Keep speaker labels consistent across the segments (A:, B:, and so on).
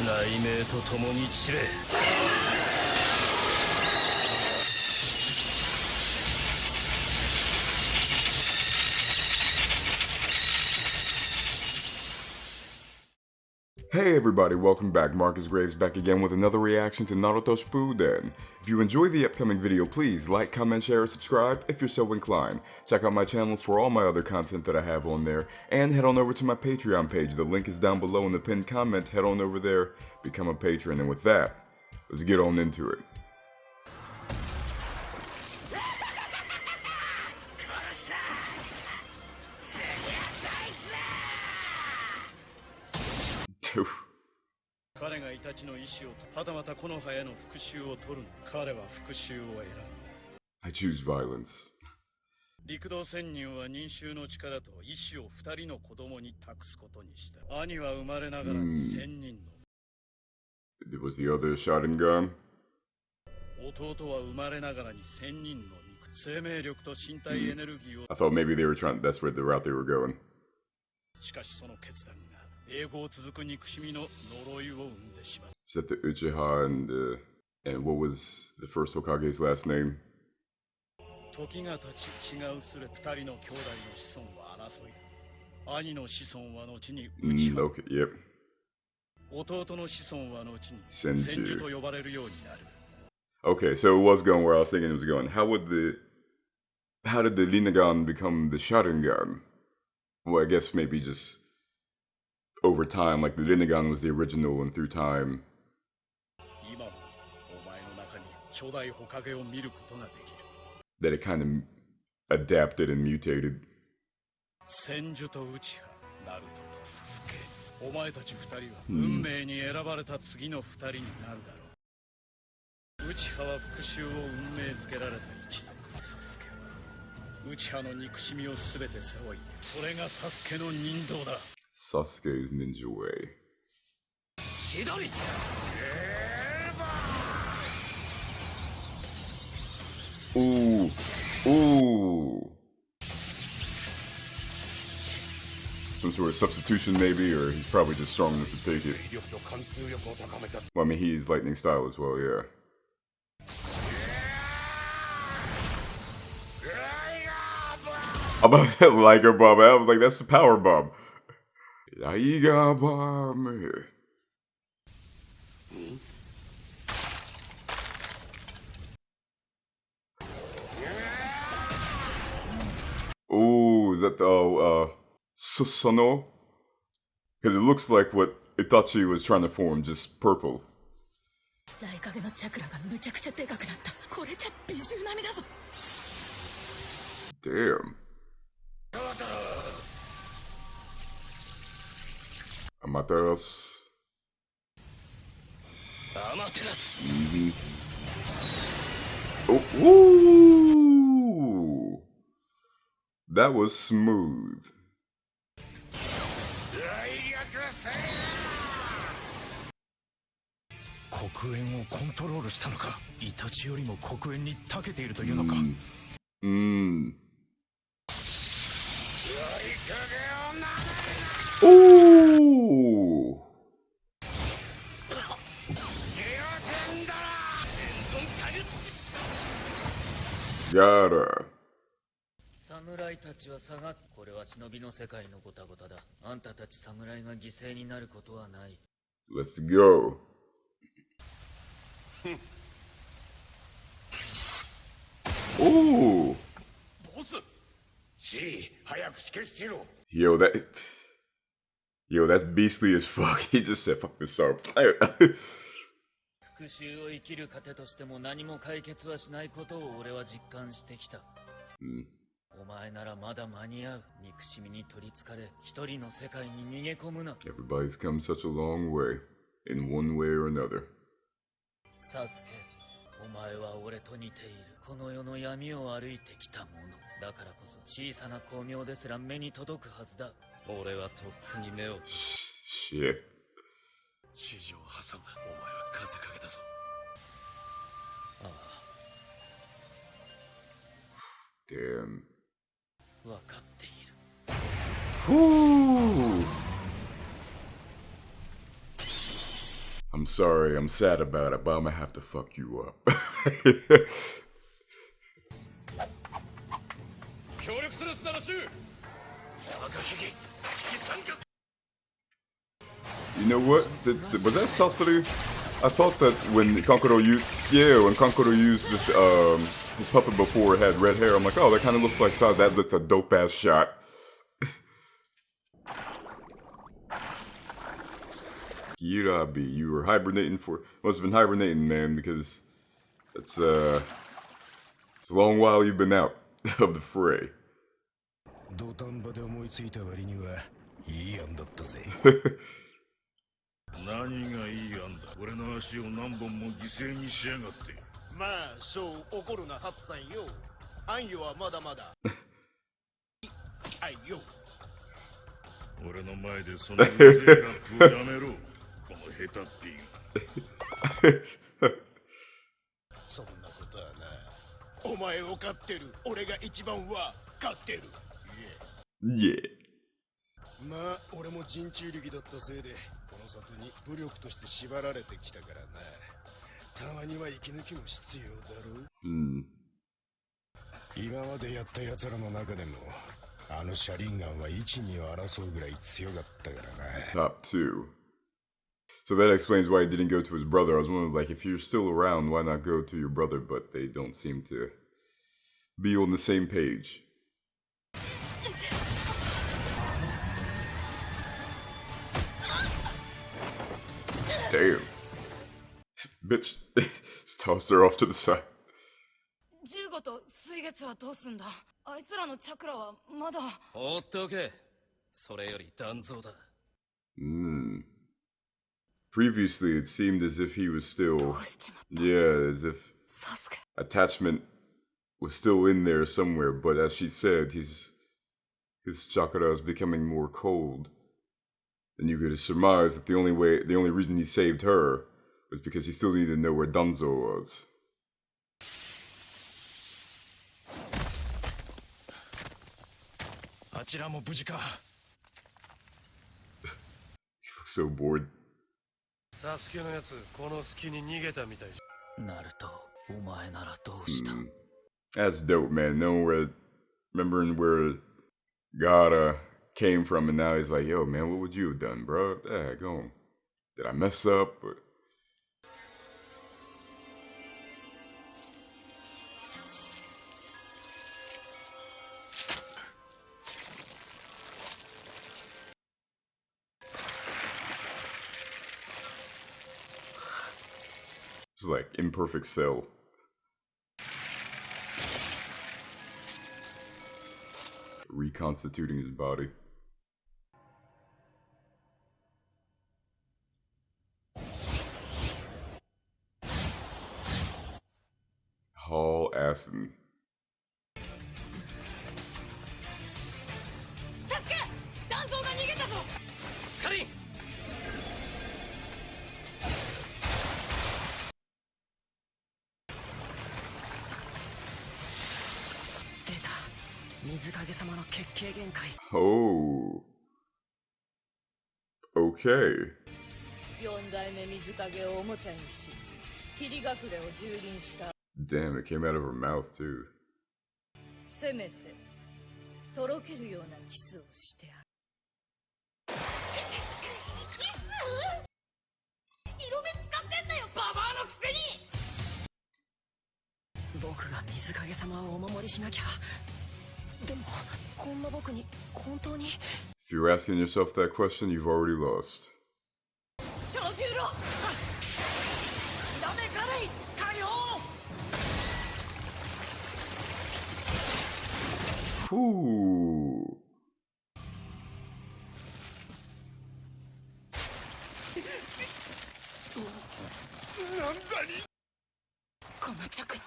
A: 雷鳴と共に散れ。
B: Hey everybody, welcome back. Markus Graves back again with another reaction to Naruto Shippuden. If you enjoy the upcoming video, please like, comment, share, and subscribe if you're so inclined. Check out my channel for all my other content that I have on there, and head on over to my Patreon page. The link is down below in the pinned comment. Head on over there, become a patron, and with that, let's get on into it. Dude.
A: 彼がイタチの意志をはたまたこの葉への復讐を取る。彼は復讐を選んだ。
B: I choose violence.
A: 陸道潜入は忍衆の力と意志を二人の子供に託すことにした。兄は生まれながらに千人の。
B: Was the other Sharingan?
A: 弟は生まれながらに千人の肉、生命力と身体エネルギーを。
B: I thought maybe they were trying. That's where the route they were going.
A: しかしその決断が永劫続く憎しみの呪いを生んでしまう。
B: Is that the Uchiha and what was the first Hokage's last name?
A: 時が経ち違うすれ二人の兄弟の子孫は争い。兄の子孫は後にUchiha。
B: Okay, yep.
A: 弟の子孫は後に
B: Senju
A: と呼ばれるようになる。
B: Okay, so it was going where I was thinking it was going. How did the Rinnegan become the Sharingan? Well, I guess maybe just over time, like the Rinnegan was the original, and through time.
A: 今もお前の中に初代ホカゲを見ることができる。
B: That it kind of adapted and mutated.
A: 千住とウチハ、ナルトとサスケ。お前たち二人は運命に選ばれた次の二人になるだろう。ウチハは復讐を運命づけられた一族。サスケはウチハの憎しみをすべて背負い、それがサスケの人道だ。
B: Sasuke's ninja way.
A: 千鳥。
B: Ooh, ooh. Some sort of substitution maybe, or he's probably just strong enough to take it. Well, I mean, he's lightning style as well, yeah. About that Liger Bomb, I was like, that's the power bomb. Liger Bomb here. Ooh, is that the, Susanoo? Because it looks like what Itachi was trying to form, just purple. Damn. Amaterasu. Mm-hmm. Oh, ooh! That was smooth. Ooh! Gaara.
C: 侍たちは下がっ、これは忍びの世界のごたごただ。あんたたち侍が犠牲になることはない。
B: Let's go. Ooh. Yo, that's beastly as fuck. He just said, fuck this song.
C: 復讐を生きる糧としても何も解決はしないことを俺は実感してきた。お前ならまだ間に合う。憎しみに取りつかれ、一人の世界に逃げ込むな。
B: Everybody's come such a long way, in one way or another.
C: サスケ、お前は俺と似ている。この世の闇を歩いてきた者。だからこそ小さな光明ですら目に届くはずだ。俺はとっくに目を。
B: Shit.
A: 地上を挟む。お前は風かけだぞ。
C: ああ。
B: Damn.
C: 分かっている。
B: Whoo! I'm sorry, I'm sad about it, but I'm gonna have to fuck you up. You know what? Was that Sasori? I thought that when Kankuro used his puppet before it had red hair, I'm like, oh, that kind of looks like Sasori. That's a dope ass shot. Kirabi, you were hibernating must have been hibernating, man, because it's a long while you've been out of the fray. Yeah.
A: まあ俺も人中力だったせいでこの里に武力として縛られてきたからな。たまには息抜きも必要だろう。今までやった奴らの中でもあのシャリンガンは1、2を争うぐらい強かったからな。
B: Top 2. So that explains why he didn't go to his brother. I was wondering, like, if you're still around, why not go to your brother? But they don't seem to be on the same page. Damn. Bitch. Just tossed her off to the side.
D: 15と水月はどうすんだ。あいつらのチャクラはまだ。
C: 放っておけ。それより断蔵だ。
B: Previously, it seemed as if he was still, yeah, as if attachment was still in there somewhere. But as she said, his chakra is becoming more cold, and you could surmise that the only reason he saved her was because he still needed to know where Danzo was. He looks so bored.
A: サスケのやつこの隙に逃げたみたいじゃ。
C: ナルト、お前ならどうした？
B: That's dope, man. Remembering where Gaara came from, and now he's like, yo, man, what would you have done, bro? Daggone. Did I mess up? It's like imperfect cell. Reconstituting his body. Hall Aston.
D: Sasuke! Danzoが逃げたぞ！
C: カリン！
D: 出た。水影様の血形限界。
B: Oh. Okay.
D: 4代目水影をおもちゃにし、霧隠れを蹂躙した。
B: Damn, it came out of her mouth too.
D: せめてとろけるようなキスをしてある。キス？色目使ってんだよ、ババアのくせに！僕が水影様をお守りしなきゃ。でもこんな僕に本当に。
B: If you're asking yourself that question, you've already lost.
D: 長十郎！ダメかれい！解放！
B: Ooh.
A: なんだに？
D: このチャクラ。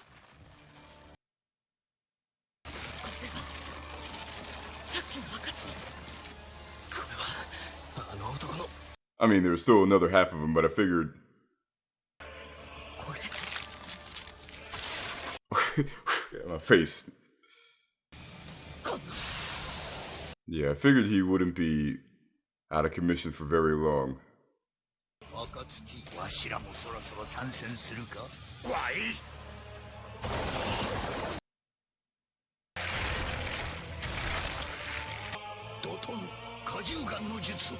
D: これはさっきの暁。これはあの男の。
B: I mean, there's still another half of him, but I figured.
D: これ。
B: My face. Yeah, I figured he wouldn't be out of commission for very long.
A: 暁、わしらもそろそろ参戦するか。わい。ドトン荷重眼の術。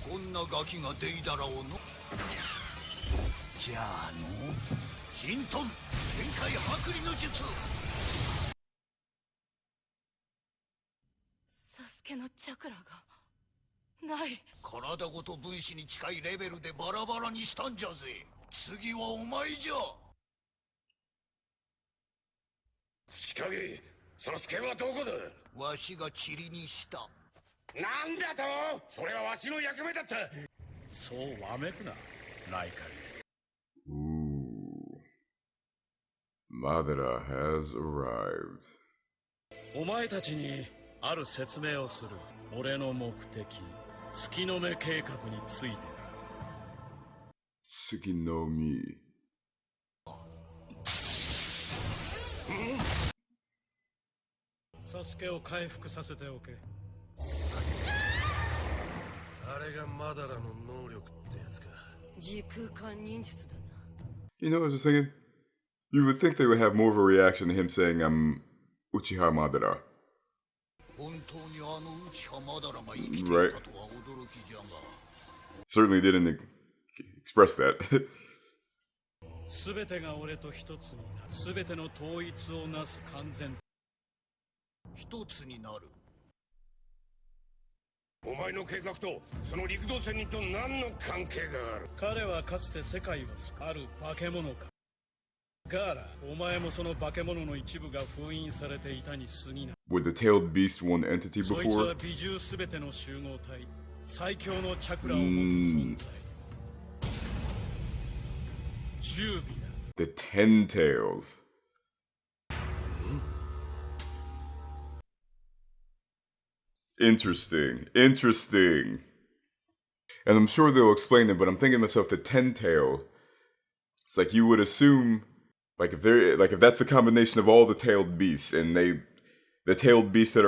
A: こんなガキがデイダラをの。じゃあのキントン天界剥離の術。
D: サスケのチャクラがない。
A: 体ごと分子に近いレベルでバラバラにしたんじゃぜ。次はお前じゃ。
E: 月影、サスケはどこだ。
A: わしが塵にした。
E: なんだと。それはわしの役目だった。
A: そうわめくな、ライカル。
B: Madara has arrived.
A: お前たちにある説明をする。俺の目的、月の目計画についてだ。
B: Tsuki no Mi.
A: サスケを回復させておけ。
E: あれがマダラの能力ってやつか。
D: 時空間忍術だな。
B: You know, I was just thinking, you would think they would have more of a reaction to him saying, I'm Uchiha Madara.
A: 本当にあのウチハマダラが生きていたとは驚きじゃが。
B: Certainly didn't express that.
A: すべてが俺と一つになる。すべての統一をなす完全。一つになる。
E: お前の計画とその陸道仙人と何の関係がある。
A: 彼はかつて世界を救うある化け物か。ガーラ、お前もその化け物の一部が封印されていたに過ぎない。
B: With the tailed beast one entity
A: そいつは
B: before?
A: 美獣すべての集合体、最強のチャクラを持つ存在。十尾だ。
B: The Ten Tails. Interesting. Interesting. And I'm sure they'll explain it, but I'm thinking to myself, the Ten Tail. It's like you would assume, like if that's the combination of all the tailed beasts, and the tailed beasts that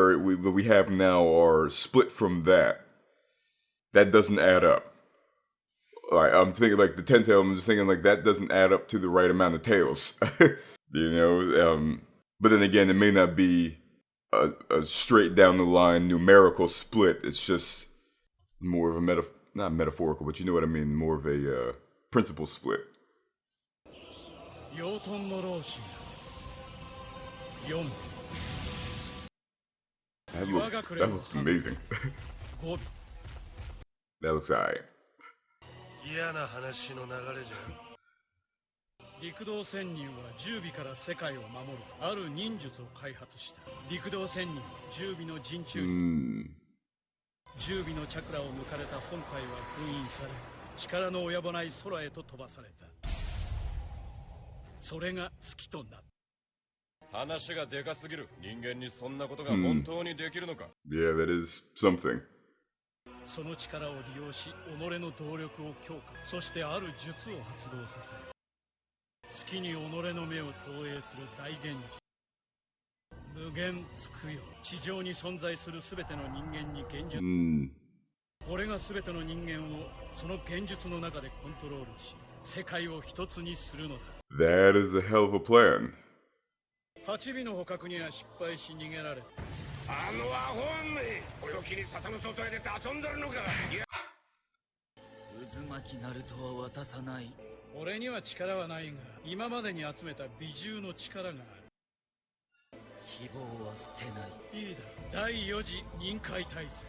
B: we have now are split from that. That doesn't add up. Like, I'm thinking like the 10 tail, I'm just thinking like that doesn't add up to the right amount of tails. You know, but then again, it may not be a straight down the line numerical split. It's just more of a not metaphorical, but you know what I mean, more of a principle split. That looked amazing. That looks alright.
E: 嫌な話の流れじゃ。
A: 陸道仙人は十尾から世界を守るある忍術を開発した。陸道仙人は十尾の陣中に十尾のチャクラを抜かれた本体は封印され、力の及ばない空へと飛ばされた。それが月となった。
E: 話がでかすぎる。人間にそんなことが本当にできるのか。
B: Yeah, that is something.
A: その力を利用し、己の動力を強化、そしてある術を発動させ、月に己の目を投影する大源氏。無限つくよ。地上に存在するすべての人間に現実。俺がすべての人間をその現実の中でコントロールし、世界を一つにするのだ。
B: That is a hell of a plan.
A: 8尾の捕獲には失敗し逃げられ。
E: あのアホめ、これを機に里の外へ出て遊んでるのか。
C: 渦巻きナルトは渡さない。
A: 俺には力はないが、今までに集めた美獣の力がある。
C: 希望は捨てない。
A: いいだろう。第4次任界大戦。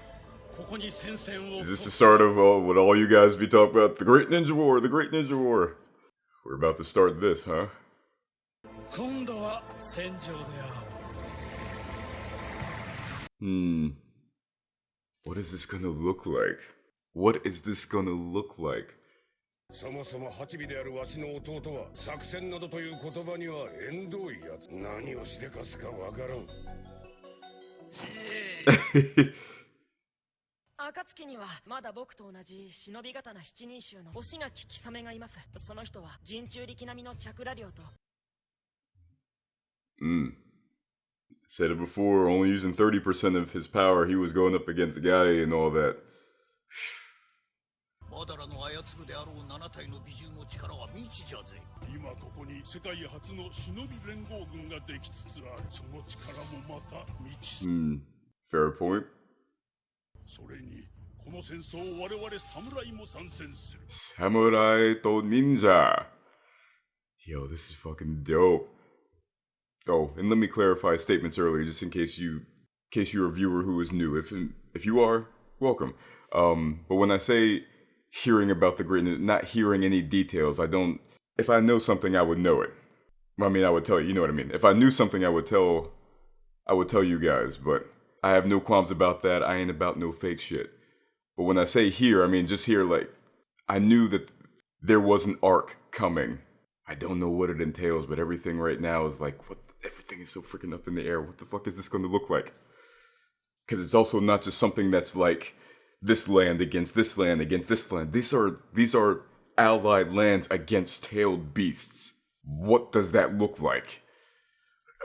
A: ここに戦線を。
B: Is this the start of what all you guys be talking about? The Great Ninja War, the Great Ninja War. We're about to start this, huh?
A: 今度は戦場で会う。
B: What is this gonna look like? What is this gonna look like?
E: そもそも八尾であるわしの弟は作戦などという言葉には縁遠いやつ。何をしでかすかわからん。
F: 暁にはまだ僕と同じ忍び刀七人衆の押垣貴様がいます。その人は陣中力並みのチャクラ量と。
B: Said it before, only using 30% of his power, he was going up against Guy and all that.
G: マダラの操るであろう7体の美獣の力は未知じゃぜ。
E: 今ここに世界初の忍び連合軍ができつつある。その力もまた未知。
B: Fair point.
E: それにこの戦争を我々侍も参戦する。
B: Samurai to ninja. Yo, this is fucking dope. Oh, and let me clarify statements earlier, just in case you're a viewer who is new. If you are, welcome. But when I say hearing about the great, not hearing any details, I don't. If I know something, I would know it. I mean, I would tell you. You know what I mean? If I knew something, I would tell you guys. But I have no qualms about that. I ain't about no fake shit. But when I say here, I mean just here. Like, I knew that there was an arc coming. I don't know what it entails, but everything right now is like, what? Everything is so freaking up in the air. What the fuck is this going to look like? Because it's also not just something that's like this land against this land against this land. These are allied lands against tailed beasts. What does that look like?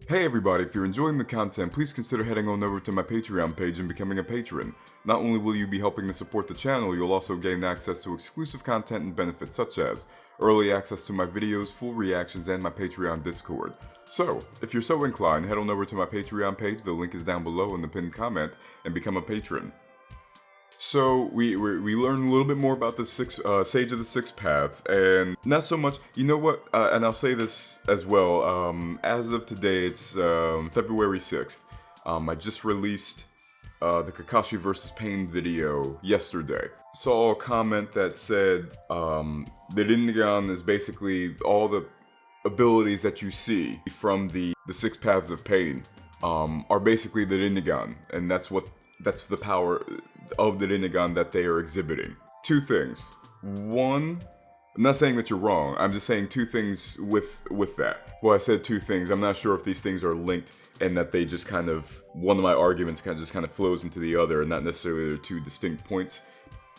B: Hey everybody, if you're enjoying the content, please consider heading on over to my Patreon page and becoming a patron. Not only will you be helping to support the channel, you'll also gain access to exclusive content and benefits such as early access to my videos, full reactions, and my Patreon Discord. So, if you're so inclined, head on over to my Patreon page, the link is down below in the pinned comment, and become a patron. So, we learned a little bit more about the Sage of the Six Paths, and not so much, you know what, and I'll say this as well, as of today, it's February 6th. I just released the Kakashi vs. Pain video yesterday. Saw a comment that said the Rinnegan is basically all the abilities that you see from the Six Paths of Pain are basically the Rinnegan, and that's the power of the Rinnegan that they are exhibiting. Two things. One, I'm not saying that you're wrong, I'm just saying two things with that. Well, I said two things, I'm not sure if these things are linked and that they just kind of, one of my arguments kind of flows into the other and not necessarily they're two distinct points.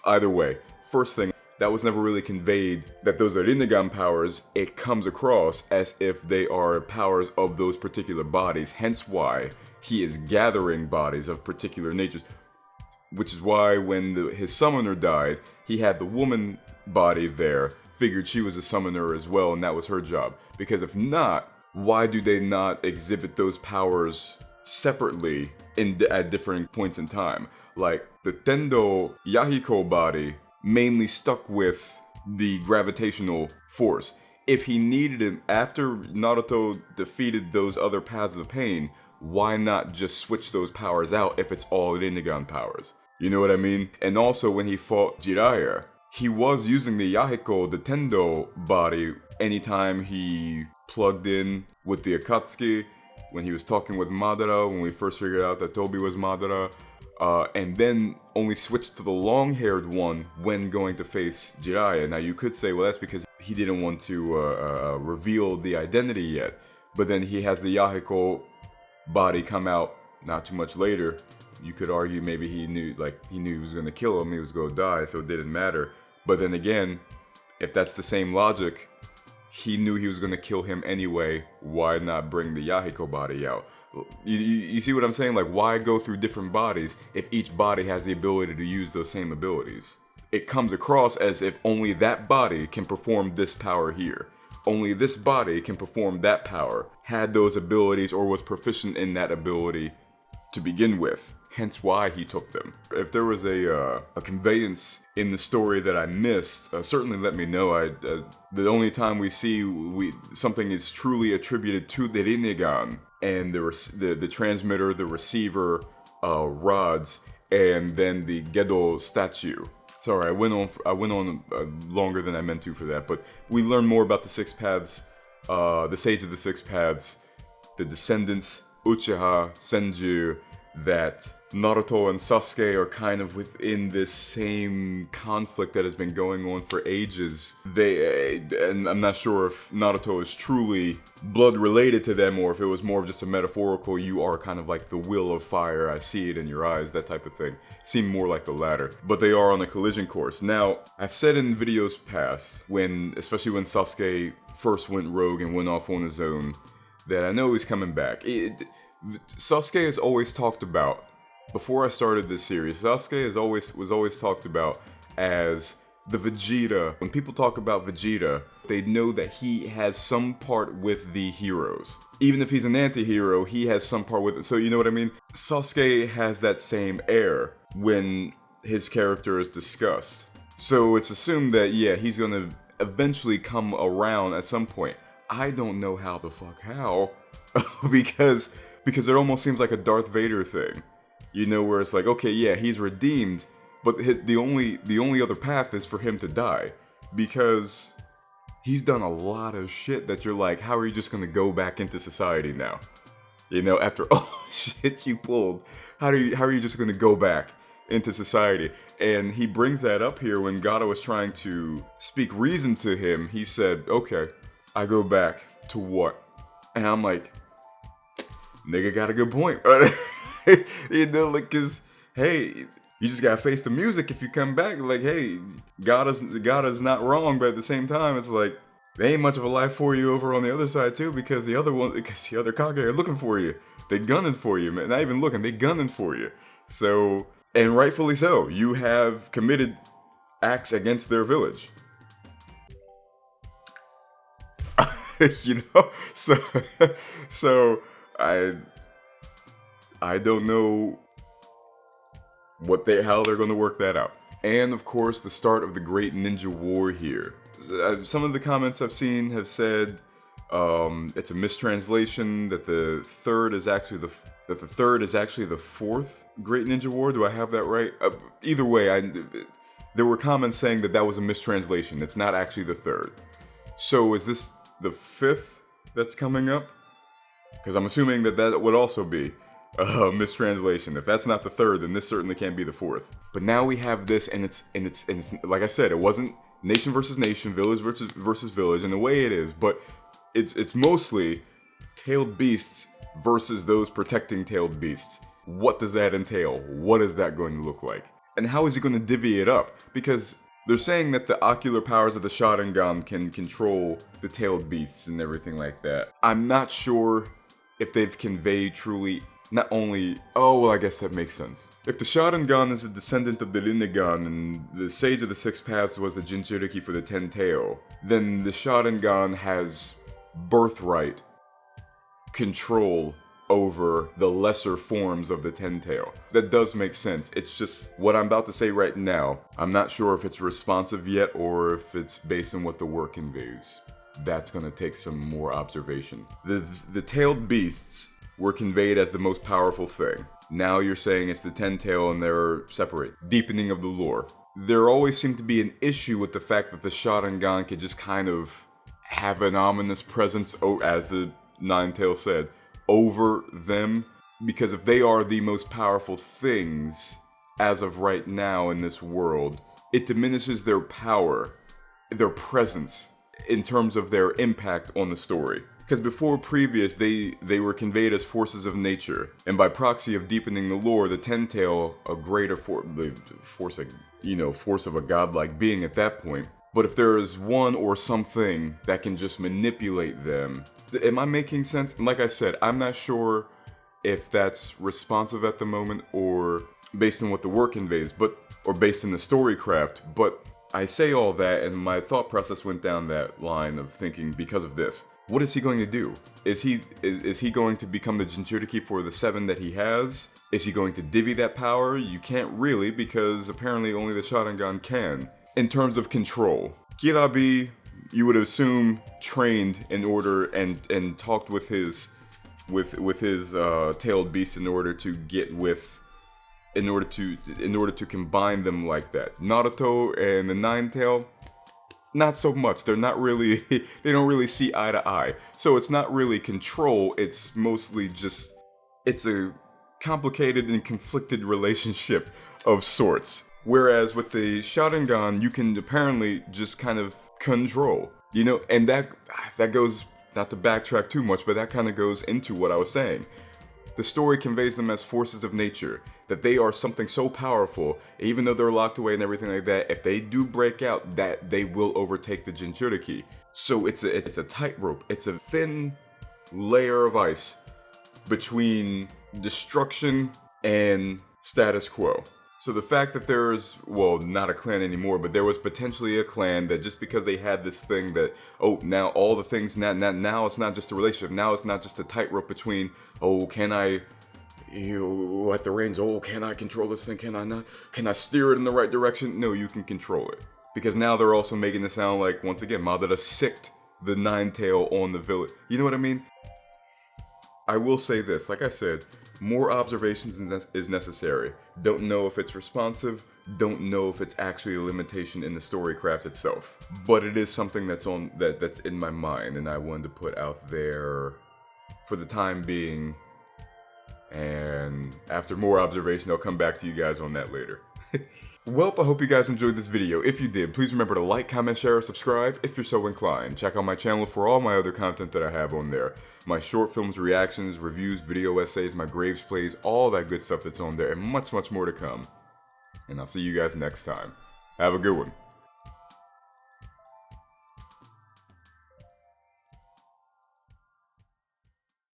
B: Either way, first thing, that was never really conveyed that those are Rinnegan powers. It comes across as if they are powers of those particular bodies, hence why he is gathering bodies of particular natures. Which is why when his summoner died, he had the woman body there, figured she was a summoner as well, and that was her job. Because if not, why do they not exhibit those powers separately at different points in time? Like, the Tendo Yahiko body mainly stuck with the gravitational force. If he needed it after Naruto defeated those other paths of pain, why not just switch those powers out if it's all Rinnegan powers? You know what I mean? And also when he fought Jiraiya, he was using the Yahiko, the Tendo body, anytime he plugged in with the Akatsuki, when he was talking with Madara, when we first figured out that Tobi was Madara, and then only switched to the long-haired one when going to face Jiraiya. Now you could say, well, that's because he didn't want to reveal the identity yet, but then he has the Yahiko body come out not too much later. You could argue maybe he knew he was going to kill him, he was going to die, so it didn't matter. But then again, if that's the same logic, he knew he was going to kill him anyway, why not bring the Yahiko body out? You see what I'm saying? Like, why go through different bodies if each body has the ability to use those same abilities? It comes across as if only that body can perform this power here. Only this body can perform that power, had those abilities or was proficient in that ability to begin with. Hence why he took them. If there was a conveyance in the story that I missed, certainly let me know. The only time we see something is truly attributed to the Rinnegan and the transmitter, the receiver, rods, and then the Gedo statue. Sorry, I went on longer than I meant to for that, but we learn more about the Six Paths, the Sage of the Six Paths, the descendants, Uchiha, Senju, that Naruto and Sasuke are kind of within this same conflict that has been going on for ages. And I'm not sure if Naruto is truly blood related to them or if it was more of just a metaphorical, you are kind of like the will of fire, I see it in your eyes, that type of thing. Seem more like the latter. But they are on a collision course. Now, I've said in videos past, especially when Sasuke first went rogue and went off on his own, that I know he's coming back. Sasuke is always talked about, before I started this series, Sasuke was always talked about as the Vegeta. When people talk about Vegeta, they know that he has some part with the heroes. Even if he's an anti-hero, he has some part with it. So you know what I mean? Sasuke has that same air when his character is discussed. So it's assumed that, yeah, he's gonna eventually come around at some point. I don't know how the fuck how, because it almost seems like a Darth Vader thing. You know, where it's like, okay, yeah, he's redeemed, but the only other path is for him to die, because he's done a lot of shit that you're like, how are you just gonna go back into society now? You know, after all the shit you pulled, how are you just gonna go back into society? And he brings that up here when Gaara was trying to speak reason to him. He said, okay, I go back to what? And I'm like, nigga got a good point. You know, like, cause hey, you just gotta face the music if you come back. Like, hey, Gaara's not wrong, but at the same time, it's like, there ain't much of a life for you over on the other side too, because the other Kage are looking for you. They gunning for you, man. Not even looking, they gunning for you. So, and rightfully so, you have committed acts against their village. You know, so I don't know how they're going to work that out. And of course, the start of the Great Ninja War here. Some of the comments I've seen have said it's a mistranslation, that the third is actually the fourth Great Ninja War. Do I have that right? Either way, there were comments saying that was a mistranslation. It's not actually the third. So is this the fifth that's coming up? Because I'm assuming that would also be a mistranslation. If that's not the third, then this certainly can't be the fourth. But now we have this, and it's like I said, it wasn't nation versus nation, village versus village, in the way it is, but it's mostly tailed beasts versus those protecting tailed beasts. What does that entail? What is that going to look like? And how is he going to divvy it up? Because they're saying that the ocular powers of the Sharingan can control the tailed beasts and everything like that. I'm not sure if they've conveyed truly, not only, oh, well, I guess that makes sense. If the Sharingan is a descendant of the Rinnegan and the Sage of the Six Paths was the Jinchuriki for the Ten Tail, then the Sharingan has birthright control over the lesser forms of the Ten Tail. That does make sense. It's just what I'm about to say right now. I'm not sure if it's responsive yet or if it's based on what the work conveys. That's gonna take some more observation. The tailed beasts were conveyed as the most powerful thing. Now you're saying it's the Ten Tail and they're separate. Deepening of the lore. There always seemed to be an issue with the fact that the Sharingan could just kind of have an ominous presence, as the Nine-Tail said, over them, because if they are the most powerful things as of right now in this world, it diminishes their power, their presence, in terms of their impact on the story. Because before previous, they were conveyed as forces of nature, and by proxy of deepening the lore, the Ten Tail, a greater force of a godlike being at that point. But if there is one or something that can just manipulate them, am I making sense? And like I said, I'm not sure if that's responsive at the moment or based on what the work conveys, or based in the storycraft. But I say all that, and my thought process went down that line of thinking because of this. What is he going to do? Is he going to become the Jinchuriki for the 7 that he has? Is he going to divvy that power? You can't really, because apparently only the Sharingan can. In terms of control, Kirabi, you would assume, trained in order and talked with his tailed beast in order to combine them like that. Naruto and the Nine-Tail, not so much. They don't really see eye to eye. So it's not really control, it's mostly just, it's a complicated and conflicted relationship of sorts. Whereas with the Sharingan, you can apparently just kind of control, you know, and that goes, not to backtrack too much, but that kind of goes into what I was saying. The story conveys them as forces of nature, that they are something so powerful, even though they're locked away and everything like that, if they do break out, that they will overtake the Jinchuriki. So it's a tightrope, it's a thin layer of ice between destruction and status quo. So the fact that there's, well, not a clan anymore, but there was potentially a clan that just because they had this thing that, oh, now all the things, now it's not just a relationship, now it's not just a tightrope between, oh, can I, at the reins, oh, can I control this thing, can I not, can I steer it in the right direction? No, you can control it. Because now they're also making it sound like, once again, Madara sicked the nine-tail on the village. You know what I mean? I will say this, like I said, more observations is necessary. Don't know if it's responsive, don't know if it's actually a limitation in the storycraft itself. But it is something that's in my mind and I wanted to put out there for the time being. And after more observation, I'll come back to you guys on that later. Well, I hope you guys enjoyed this video. If you did, please remember to like, comment, share, or subscribe if you're so inclined. Check out my channel for all my other content that I have on there. My short films, reactions, reviews, video essays, my Graves plays, all that good stuff that's on there, and much, much more to come. And I'll see you guys next time. Have a good one.